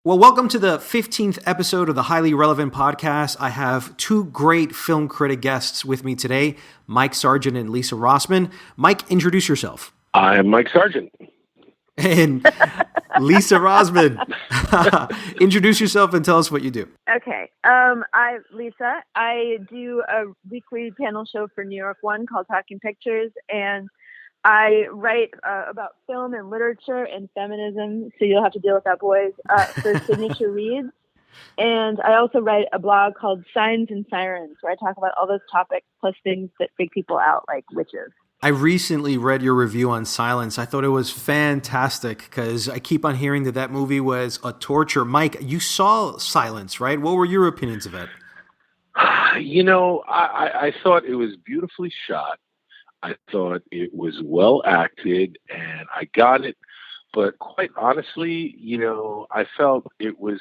Well, welcome to the 15th episode of the Highly Relevant Podcast. I have two great film critic guests with me today, Mike Sargeant and Lisa Rosman. Mike, introduce yourself. I am Mike Sargeant. And Lisa Rosman, introduce yourself and tell us what you do. Okay. I'm Lisa. I do a weekly panel show for New York One called Talking Pictures, and I write about film and literature and feminism, so you'll have to deal with that, boys, for Signature Reads. And I also write a blog called Signs and Sirens, where I talk about all those topics plus things that freak people out, like witches. I recently read your review on Silence. I thought it was fantastic because I keep on hearing that movie was a torture. Mike, you saw Silence, right? What were your opinions of it? You know, I thought it was beautifully shot. I thought it was well acted, and I got it. But quite honestly, you know, I felt it was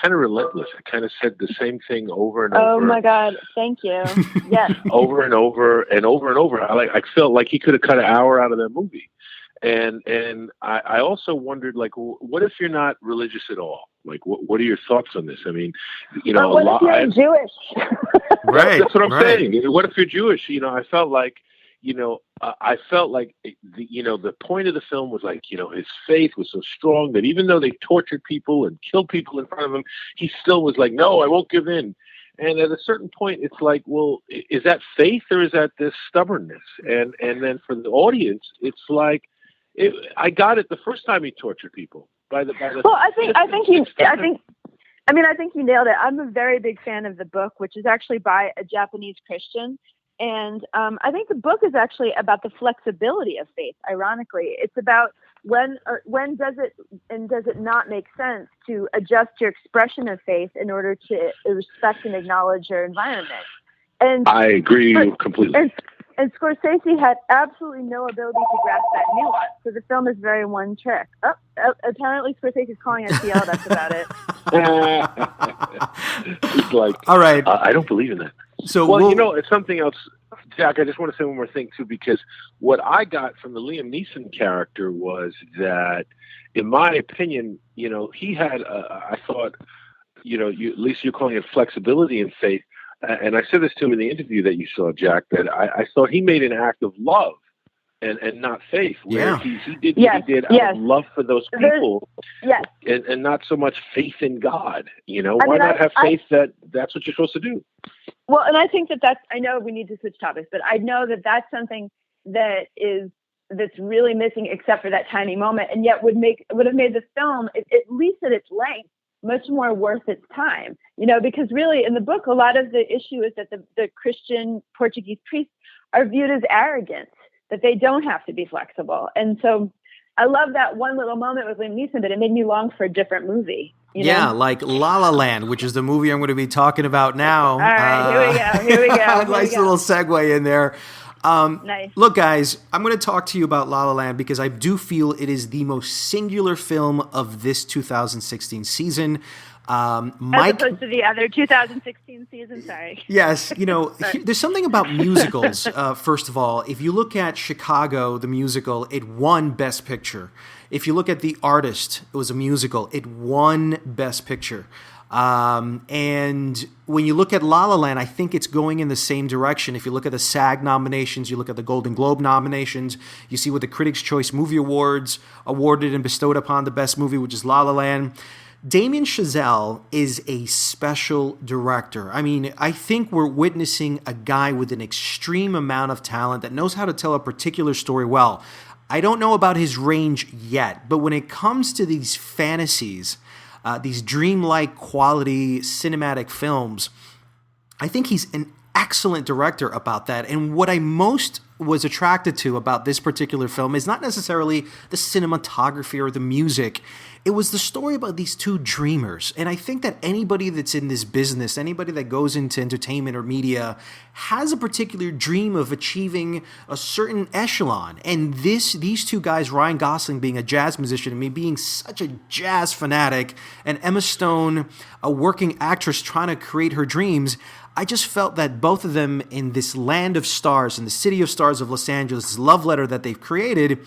kind of relentless. It kind of said the same thing over and over. Oh my God! Thank you. Yes. Over and over and over and over. I felt like he could have cut an hour out of that movie. And I also wondered, like, what if you're not religious at all? Like, what are your thoughts on this? I mean, you know, what if you're Jewish? Right. That's what I'm saying. What if you're Jewish? You know, I felt like. The point of the film was like, you know, his faith was so strong that even though they tortured people and killed people in front of him, he still was like, no, I won't give in. And at a certain point, it's like, well, is that faith or is that this stubbornness? And then for the audience, it's like, I got it the first time he tortured people. Well, I think you nailed it. I'm a very big fan of the book, which is actually by a Japanese Christian. And I think the book is actually about the flexibility of faith. Ironically, it's about when does it not make sense to adjust your expression of faith in order to respect and acknowledge your environment. And I agree completely. And Scorsese had absolutely no ability to grasp that nuance. So the film is very one trick. Apparently Scorsese is calling us to yell at us about it. It's like, all right, I don't believe in that. So, you know, it's something else, Jack. I just want to say one more thing too, because what I got from the Liam Neeson character was that, in my opinion, you know, he had, I thought, you know, at least you're calling it flexibility in faith. And I said this to him in the interview that you saw, Jack, that I thought he made an act of love and not faith. Where he did out of love for those people, and not so much faith in God. You know, why not have faith that that's what you're supposed to do? Well, and I think that's, I know we need to switch topics, but I know that that's something that's really missing, except for that tiny moment, and yet would have made the film, at least at its length, much more worth its time. You know, because really in the book, a lot of the issue is that the Christian Portuguese priests are viewed as arrogant, that they don't have to be flexible. And so I love that one little moment with Liam Neeson, but it made me long for a different movie. You know? Like La La Land, which is the movie I'm going to be talking about now. All right, here we go. Nice little segue in there. Nice. Look, guys, I'm going to talk to you about La La Land because I do feel it is the most singular film of this 2016 season. Mike, as opposed to the other 2016 season, sorry. Yes, you know, there's something about musicals, first of all. If you look at Chicago, the musical, it won Best Picture. If you look at The Artist, it was a musical. It won Best Picture. And when you look at La La Land, I think it's going in the same direction. If you look at the SAG nominations, you look at the Golden Globe nominations, you see what the Critics' Choice Movie Awards awarded and bestowed upon the best movie, which is La La Land. Damien Chazelle is a special director. I mean, I think we're witnessing a guy with an extreme amount of talent that knows how to tell a particular story well. I don't know about his range yet, but when it comes to these fantasies, these dreamlike quality cinematic films, I think he's an excellent director about that. And what I most was attracted to about this particular film is not necessarily the cinematography or the music. It was the story about these two dreamers. And I think that anybody that's in this business, anybody that goes into entertainment or media, has a particular dream of achieving a certain echelon. And these two guys, Ryan Gosling being a jazz musician and me being such a jazz fanatic, and Emma Stone, a working actress trying to create her dreams, I just felt that both of them in this land of stars, in the city of stars of Los Angeles, this love letter that they've created,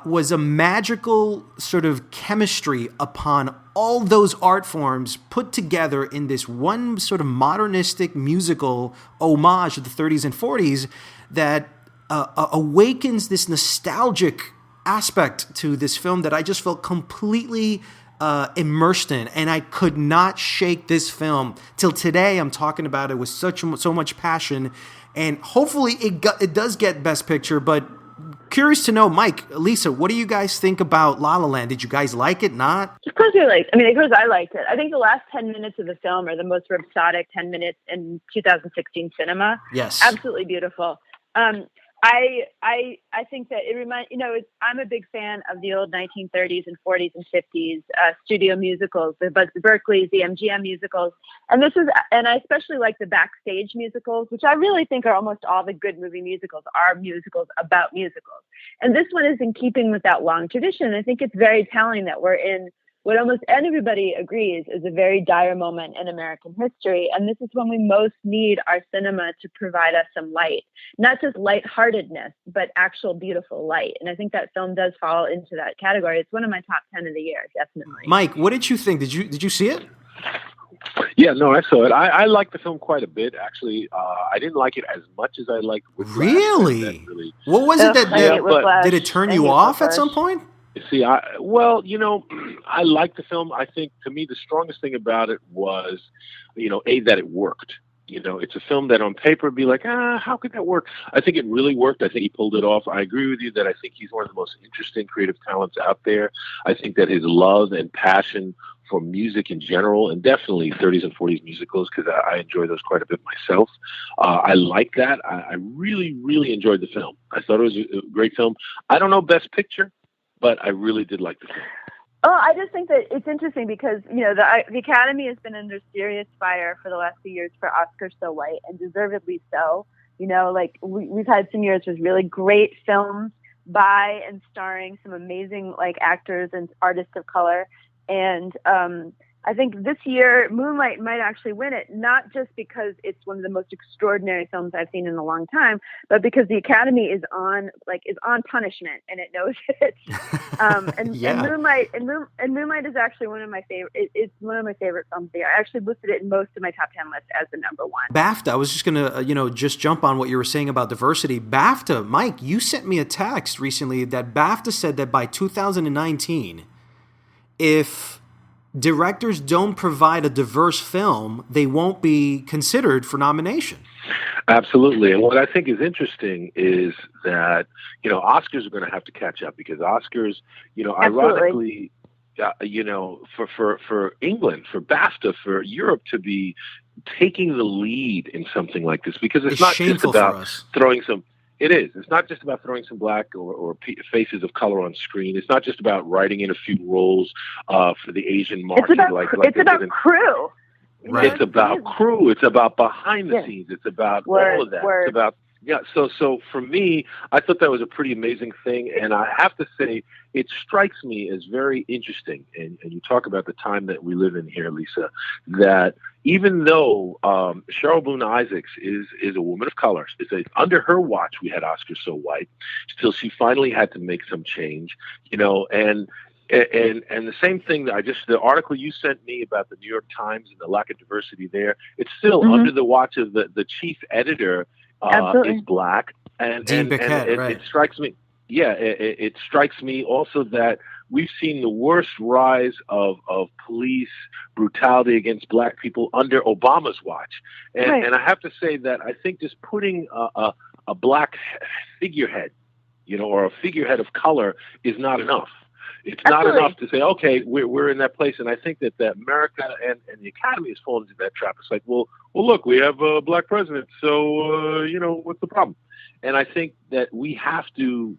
was a magical sort of chemistry upon all those art forms put together in this one sort of modernistic musical homage of the 30s and 40s that awakens this nostalgic aspect to this film that I just felt completely immersed in, and I could not shake this film till today. I'm talking about it with so much passion, and hopefully it does get Best Picture. But curious to know, Mike, Lisa, what do you guys think about La La Land? Did you guys like it? Not? Of course I liked it. I think the last 10 minutes of the film are the most rhapsodic 10 minutes in 2016 cinema. Yes, absolutely beautiful. I think that it reminds, I'm a big fan of the old 1930s and 40s and 50s studio musicals, the Berkeleys, the MGM musicals. And I especially like the backstage musicals, which I really think are almost all the good movie musicals are musicals about musicals. And this one is in keeping with that long tradition. I think it's very telling that we're in what almost everybody agrees is a very dire moment in American history. And this is when we most need our cinema to provide us some light, not just lightheartedness, but actual beautiful light. And I think that film does fall into that category. It's one of my top 10 of the year, definitely. Mike, what did you think? Did you see it? Yeah, no, I saw it. I liked the film quite a bit, actually. I didn't like it as much as I liked Whiplash. Really? What was it that did it turn you off at some point? See, I liked the film. I think, to me, the strongest thing about it was, that it worked. It's a film that on paper would be like, how could that work? I think it really worked. I think he pulled it off. I agree with you that I think he's one of the most interesting creative talents out there. I think that his love and passion for music in general, and definitely 30s and 40s musicals, because I enjoy those quite a bit myself. I like that. I really, really enjoyed the film. I thought it was a great film. I don't know Best Picture, but I really did like the film. Oh, I just think that it's interesting because, the Academy has been under serious fire for the last few years for Oscar So White, and deservedly so. We've had some years with really great films by and starring some amazing actors and artists of color. And I think this year Moonlight might actually win it, not just because it's one of the most extraordinary films I've seen in a long time, but because the Academy is on punishment and it knows it. And Moonlight is actually one of my favorite. It's one of my favorite films of the year. I actually listed it in most of my top 10 lists as the number one. BAFTA. I was just gonna just jump on what you were saying about diversity. BAFTA, Mike, you sent me a text recently that BAFTA said that by 2019, if directors don't provide a diverse film, they won't be considered for nomination. Absolutely. And what I think is interesting is that, Oscars are going to have to catch up, because Oscars, ironically, for England, for BAFTA, for Europe to be taking the lead in something like this, because it's not just about throwing some... It is. It's not just about throwing some black or faces of color on screen. It's not just about writing in a few roles for the Asian market. It's about crew. Right. It's about crew. It's about behind the scenes. It's about all of that. It's about So for me, I thought that was a pretty amazing thing, and I have to say, it strikes me as very interesting. And you talk about the time that we live in here, Lisa, that even though Cheryl Boone Isaacs is a woman of color, under her watch we had Oscar So White, still she finally had to make some change, and the same thing that the article you sent me about the New York Times and the lack of diversity there, it's still under the watch of the chief editor is black, and Dean Bickett, right. It strikes me. Yeah, it strikes me also that we've seen the worst rise of police brutality against black people under Obama's watch. And I have to say that I think just putting a black figurehead, or a figurehead of color is not enough. It's not enough to say, okay, we're in that place. And I think that America and the Academy has fallen into that trap. It's like, well, look, we have a black president. So, what's the problem? And I think that we have to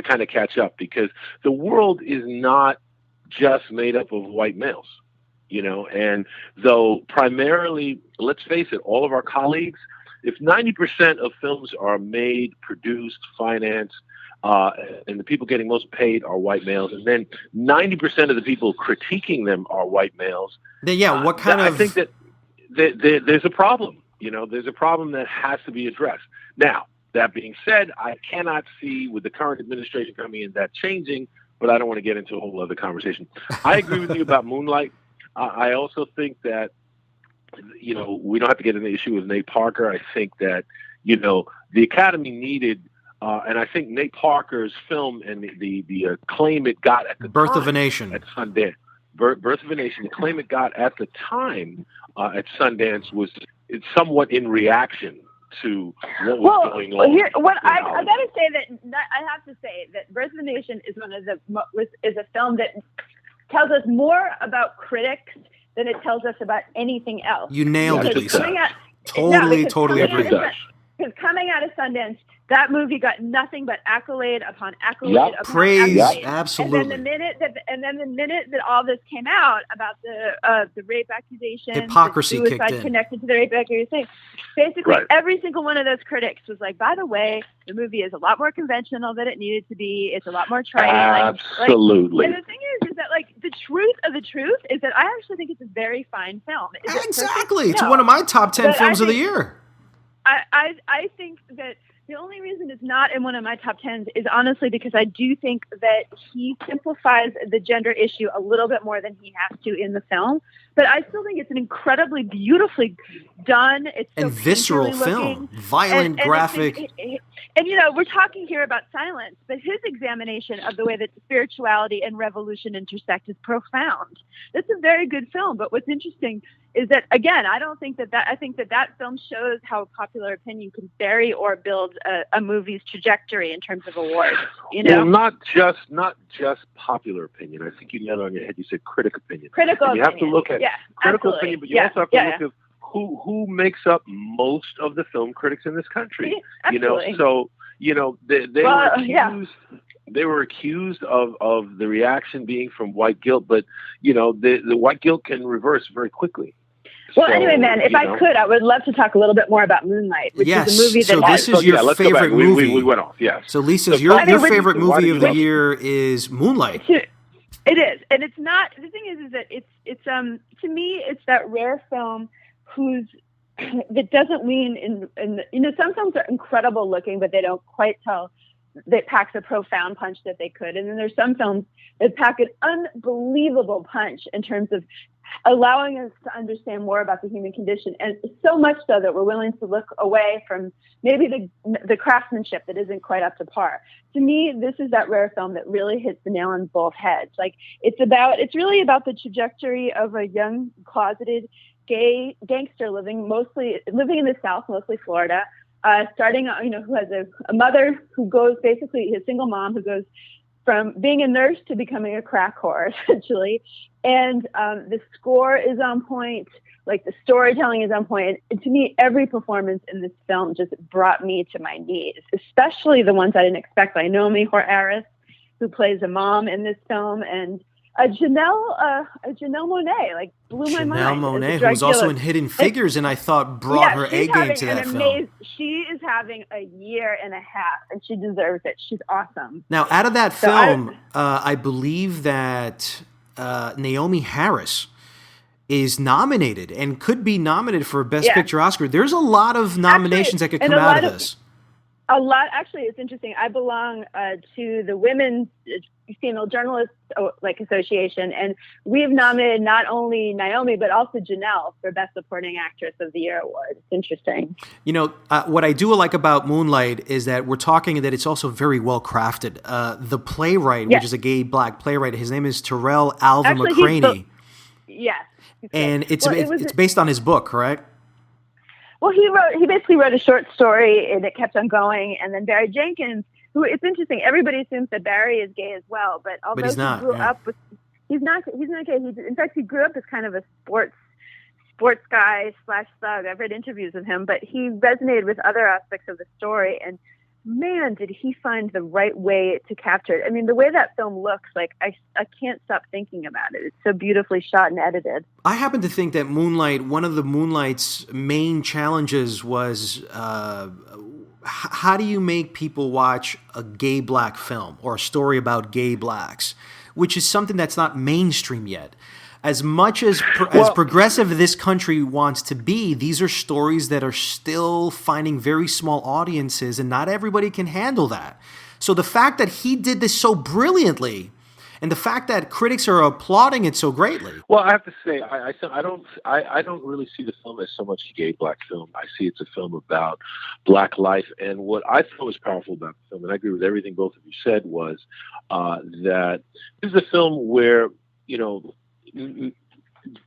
kind of catch up, because the world is not just made up of white males, and though primarily, let's face it, all of our colleagues, if 90% of films are made, produced, financed, and the people getting most paid are white males, and then 90% of the people critiquing them are white males. What kind of... I think that there's a problem. There's a problem that has to be addressed. Now, That being said, I cannot see with the current administration coming in that changing, but I don't want to get into a whole other conversation. I agree with you about Moonlight. I also think that, we don't have to get into the issue with Nate Parker. I think that, the Academy needed, and I think Nate Parker's film and the acclaim it got at the Birth time of a Nation at Sundance, Birth of a Nation, the claim it got at the time at Sundance was somewhat in reaction to what was going on. I got to say that I have to say that Birth of a Nation is is a film that tells us more about critics than it tells us about anything else. You nailed it, Lisa. Totally agree. Because coming out of Sundance, that movie got nothing but accolade upon accolade upon praise, accolade. Absolutely. And then the minute that all this came out about the rape accusation, hypocrisy the suicide kicked in, connected to the rape accusation, basically every single one of those critics was like, by the way, the movie is a lot more conventional than it needed to be. It's a lot more trite. Absolutely. And the thing is that the truth of the truth is that I actually think it's a very fine film. Exactly. It's one of my top 10 films of the year. I think that the only reason it's not in one of my top 10s is honestly because I do think that he simplifies the gender issue a little bit more than he has to in the film. But I still think it's an incredibly beautifully done. It's so and visceral film, violent, graphic. And we're talking here about silence, but his examination of the way that spirituality and revolution intersect is profound. It's a very good film. But what's interesting is that, again, I think that film shows how popular opinion can vary or build a movie's trajectory in terms of awards. Well, not just popular opinion. I think you nailed it on your head. You said critic opinion. Critical opinion. You have to look at critical opinion, but you also have to look at who makes up most of the film critics in this country. Absolutely. They were accused of the reaction being from white guilt, but the white guilt can reverse very quickly. Well, anyway, man, if I could, I would love to talk a little bit more about Moonlight, which is a movie that this is your favorite movie. We went off, yes. So, Lisa, your favorite movie of the year is Moonlight. It is, and it's not. The thing is that it's to me, it's that rare film that doesn't lean in. Some films are incredible looking, but they don't quite tell. That packs a profound punch that they could, and then there's some films that pack an unbelievable punch in terms of allowing us to understand more about the human condition, and so much so that we're willing to look away from maybe the craftsmanship that isn't quite up to par. To me, this is that rare film that really hits the nail on both heads. Like it's really about the trajectory of a young closeted gay gangster living in the South, mostly Florida, who has a mother who goes basically his single mom who goes from being a nurse to becoming a crack whore, essentially. And the score is on point, like the storytelling is on point. And to me, every performance in this film just brought me to my knees, especially the ones I didn't expect, like Naomi Harris, who plays a mom in this film, and Janelle Monáe, like blew my mind. Janelle Monáe, who was also in Hidden Figures, and I thought brought her A game to that film. She is having a year and a half, and she deserves it. She's awesome. Now, out of that film, I believe that Naomi Harris is nominated and could be nominated for a Best Picture Oscar. There's a lot of nominations that could come out of this. Actually, it's interesting. I belong to the Women's Female Journalists Association, and we've nominated not only Naomi but also Janelle for Best Supporting Actress of the Year award. It's interesting. What I do like about Moonlight is that we're talking that it's also very well crafted. The playwright, which is a gay black playwright, his name is Terrell Alvin McCraney. Yes, and it's based on his book, correct? Well, he basically wrote a short story and it kept on going. And then Barry Jenkins, who it's interesting, everybody assumes that Barry is gay as well, but although he's not, he grew up with, he's not gay. In fact, he grew up as kind of a sports guy / thug. I've read interviews with him, but he resonated with other aspects of the story. And man, did he find the right way to capture it. I mean, the way that film looks, like I can't stop thinking about it. It's so beautifully shot and edited. I happen to think that Moonlight, one of the Moonlight's main challenges was how do you make people watch a gay black film or a story about gay blacks, which is something that's not mainstream yet. as much as as progressive this country wants to be, these are stories that are still finding very small audiences, and not everybody can handle that. So the fact that he did this so brilliantly, and the fact that critics are applauding it so greatly. Well, I have to say, I don't really see the film as so much a gay black film. I see it's a film about black life. And what I thought was powerful about the film, and I agree with everything both of you said, was that this is a film where,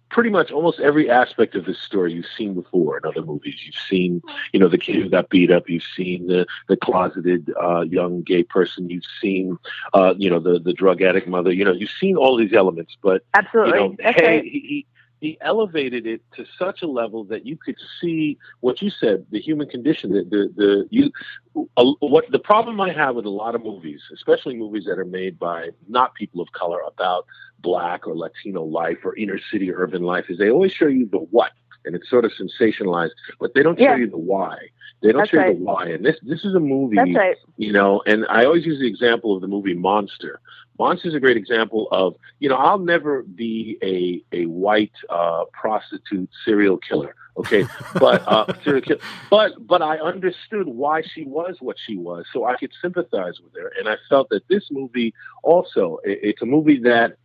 pretty much almost every aspect of this story you've seen before in other movies. You've seen, the kid who got beat up. You've seen the closeted young gay person. You've seen, the drug addict mother. You've seen all these elements. But absolutely, he elevated it to such a level that you could see what you said, the human condition. What the problem I have with a lot of movies, especially movies that are made by not people of color about Black or Latino life or inner city urban life, is they always show you the what, and it's sort of sensationalized, but they don't show you the why. They don't show you the why. And this is a movie, and I always use the example of the movie Monster. Monster is a great example of, I'll never be a white prostitute serial killer. Okay, but I understood why she was what she was, so I could sympathize with her. And I felt that this movie also, it's a movie that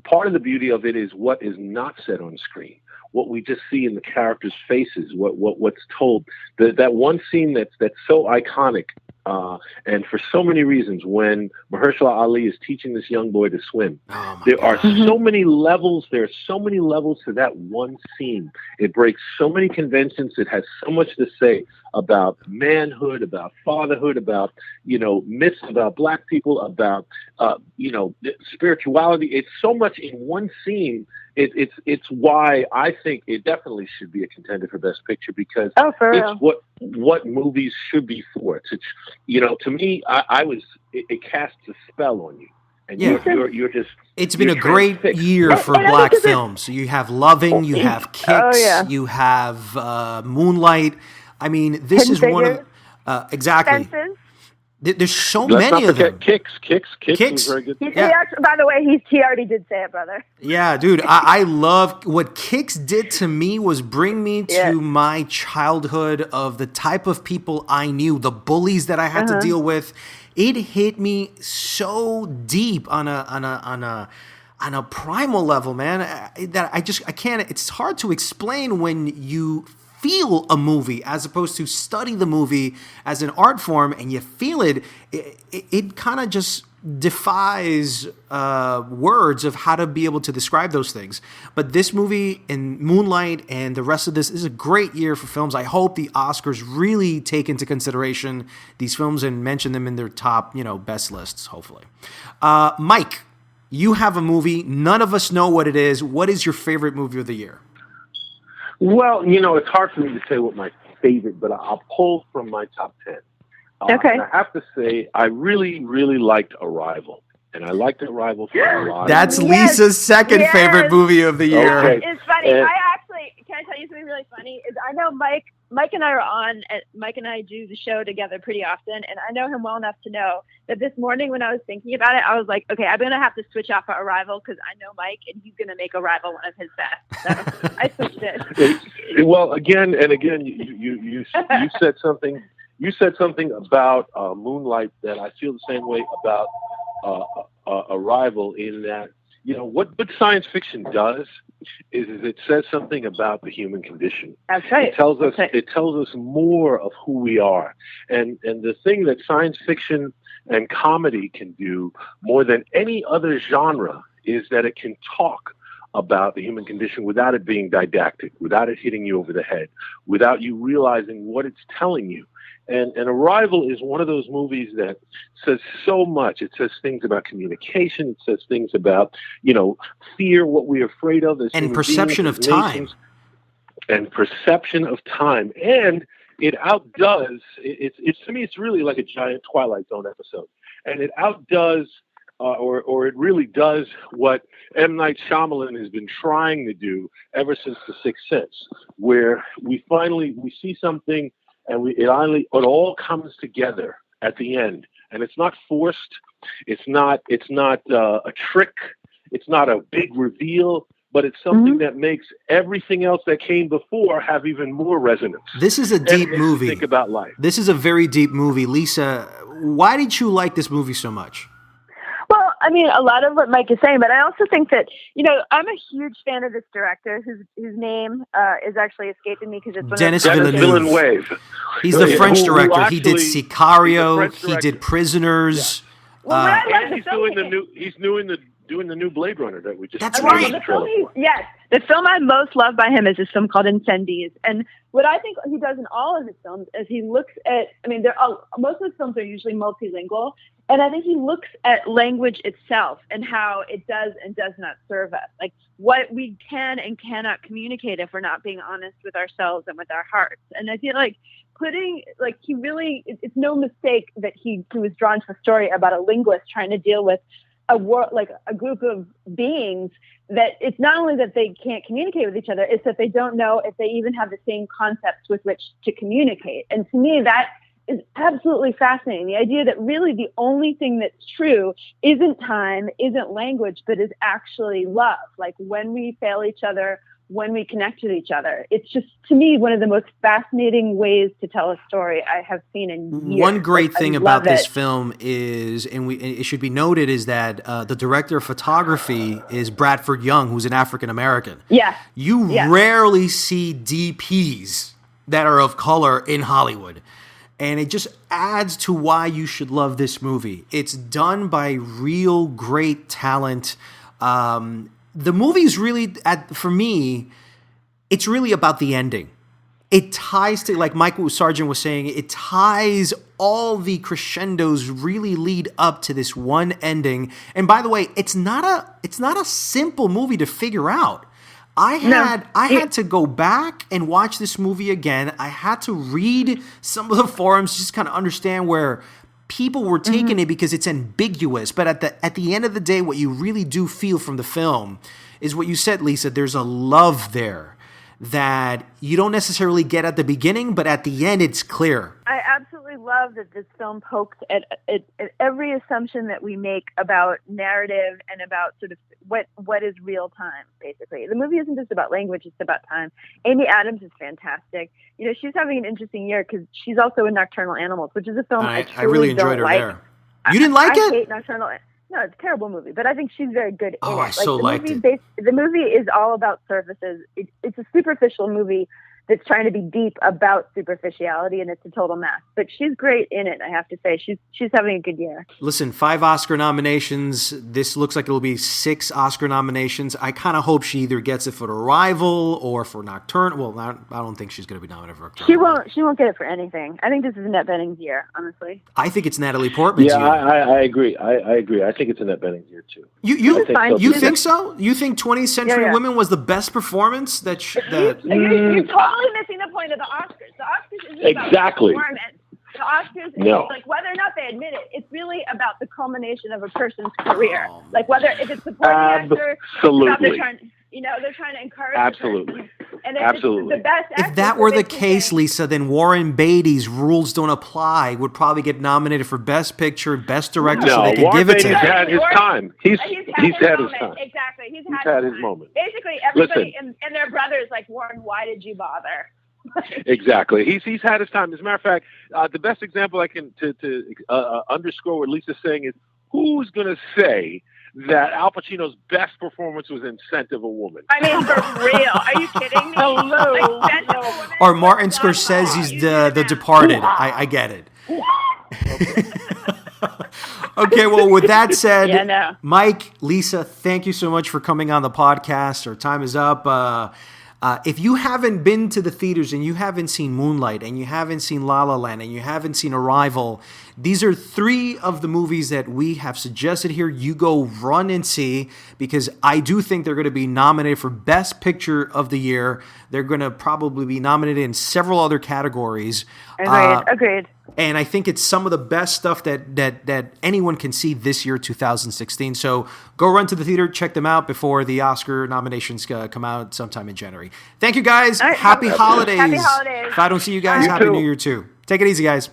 part of the beauty of it is what is not said on screen, what we just see in the characters' faces, what's told. That one scene that's so iconic. And for so many reasons, when Mahershala Ali is teaching this young boy to swim, there are so many levels. There are so many levels to that one scene. It breaks so many conventions. It has so much to say about manhood, about fatherhood, about, myths about Black people, about, spirituality. It's so much in one scene. It's why I think it definitely should be a contender for Best Picture, because it's what movies should be for. It's to me, it casts a spell on you. And you're just. It's been a great year for Black films. You have Loving, you have Kicks, you have Moonlight. I mean, this is one of exactly. Fences. There's so many of them. Kicks was very good. By the way, he already did say it, brother. Yeah, dude. I love what Kicks did to me was bring me to my childhood of the type of people I knew, the bullies that I had to deal with. It hit me so deep on a primal level, man, that I can't. It's hard to explain when you feel a movie as opposed to study the movie as an art form, and you feel it. It kind of just defies words of how to be able to describe those things. But this movie and Moonlight and the rest of this is a great year for films. I hope the Oscars really take into consideration these films and mention them in their top, best lists, hopefully. Mike, you have a movie. None of us know what it is. What is your favorite movie of the year? Well, it's hard for me to say what my favorite, but I'll pull from my top 10. Okay. And I have to say, I really, really liked Arrival. And I liked Arrival for a lot. That's Lisa's second favorite movie of the year. Okay. It's funny. Can I tell you something really funny? Is I know Mike and I are on, Mike and I do the show together pretty often, and I know him well enough to know that this morning when I was thinking about it, I was like, okay, I'm going to have to switch off of Arrival because I know Mike, and he's going to make Arrival one of his best. So I switched it. Well, again, you said something. You said something about Moonlight that I feel the same way about Arrival, in that, what science fiction does is it says something about the human condition. That's right. It tells us more of who we are. And the thing that science fiction and comedy can do more than any other genre is that it can talk about the human condition without it being didactic, without it hitting you over the head, without you realizing what it's telling you. And Arrival is one of those movies that says so much. It says things about communication. It says things about, fear, what we're afraid of. And perception of time. And perception of time. And it outdoes, it's to me, it's really like a giant Twilight Zone episode. And it outdoes, or it really does what M. Night Shyamalan has been trying to do ever since The Sixth Sense, where we see something, and it all comes together at the end, and it's not forced. It's not a trick. It's not a big reveal, but it's something that makes everything else that came before have even more resonance. This is a deep movie. Think about life. This is a very deep movie. Lisa, why did you like this movie so much? Well, I mean, a lot of what Mike is saying, but I also think that, I'm a huge fan of this director whose name is actually escaping me because it's Dennis Villeneuve. He's the French director. He did Sicario. He did Prisoners. Yeah. Well, and he's doing the new Blade Runner that we just. That's right. Yes, the film I most love by him is this film called Incendies, and what I think he does in all of his films is he looks at. I mean, most of his films are usually multilingual, and I think he looks at language itself and how it does and does not serve us, like what we can and cannot communicate if we're not being honest with ourselves and with our hearts. And I feel like it's no mistake that he was drawn to a story about a linguist trying to deal with a group of beings that it's not only that they can't communicate with each other, it's that they don't know if they even have the same concepts with which to communicate. And to me, that is absolutely fascinating. The idea that really the only thing that's true isn't time, isn't language, but is actually love. Like when we fail each other, when we connect with each other. It's just, to me, one of the most fascinating ways to tell a story I have seen in years. One great thing about this film is, and it should be noted, is that the director of photography is Bradford Young, who's an African-American. Yeah. You rarely see DPs that are of color in Hollywood. And it just adds to why you should love this movie. It's done by real great talent. The movie's really, for me, it's really about the ending. It ties to, like Mike Sargeant was saying, it ties all the crescendos really lead up to this one ending. And by the way, it's not a simple movie to figure out. I had to go back and watch this movie again. I had to read some of the forums just kind of understand where people were taking it, because it's ambiguous. But at the end of the day, what you really do feel from the film is what you said, Lisa. There's a love there that you don't necessarily get at the beginning, but at the end, it's clear. I absolutely love that this film poked at every assumption that we make about narrative and about sort of what is real time, basically. The movie isn't just about language, it's about time. Amy Adams is fantastic. She's having an interesting year because she's also in Nocturnal Animals, which is a film I really enjoyed her there. You didn't like it? I hate Nocturnal Animals. No, it's a terrible movie, but I think she's very good in it. I so liked it. The movie is all about surfaces. It's a superficial movie that's trying to be deep about superficiality, and it's a total mess. But she's great in it, I have to say. She's having a good year. Listen, 5 Oscar nominations. This looks like it'll be 6 Oscar nominations. I kind of hope she either gets it for Arrival or for Nocturnal. Well, I don't think she's going to be nominated for Nocturnal. She won't get it for anything. I think this is Annette Bening's year, honestly. I think it's Natalie Portman's year. I agree. I agree. I think it's Annette Bening's year, too. You think so? You think 20th Century Women was the best performance that You're totally missing the point of the Oscars. The Oscars isn't about performance. The Oscars is like, whether or not they admit it, it's really about the culmination of a person's career. Like if it's supporting actor, they're trying to encourage. Absolutely. And Absolutely. The best actor, if that were the case, Lisa, then Warren Beatty's Rules Don't Apply would probably get nominated for Best Picture, Best Director, so they could give it to him. He's had his time. He's had his time. Exactly. He's had his moment. Basically, everybody and their brothers like, Warren, why did you bother? Exactly. He's had his time. As a matter of fact, the best example I can to underscore what Lisa's saying is, who's going to say that Al Pacino's best performance was in Scent of a Woman? I mean, for real. Are you kidding me? Hello. Like, or Martin Scorsese's The Departed. I get it. Okay, well, with that said, Mike, Lisa, thank you so much for coming on the podcast. Our time is up. If you haven't been to the theaters and you haven't seen Moonlight and you haven't seen La La Land and you haven't seen Arrival, these are 3 of the movies that we have suggested here. You go run and see, because I do think they're going to be nominated for Best Picture of the Year. They're going to probably be nominated in several other categories. Agreed. And I think it's some of the best stuff that anyone can see this year, 2016. So go run to the theater, check them out before the Oscar nominations come out sometime in January. Thank you, guys. Happy holidays. Happy holidays. If I don't see you guys, Happy New Year, too. Take it easy, guys.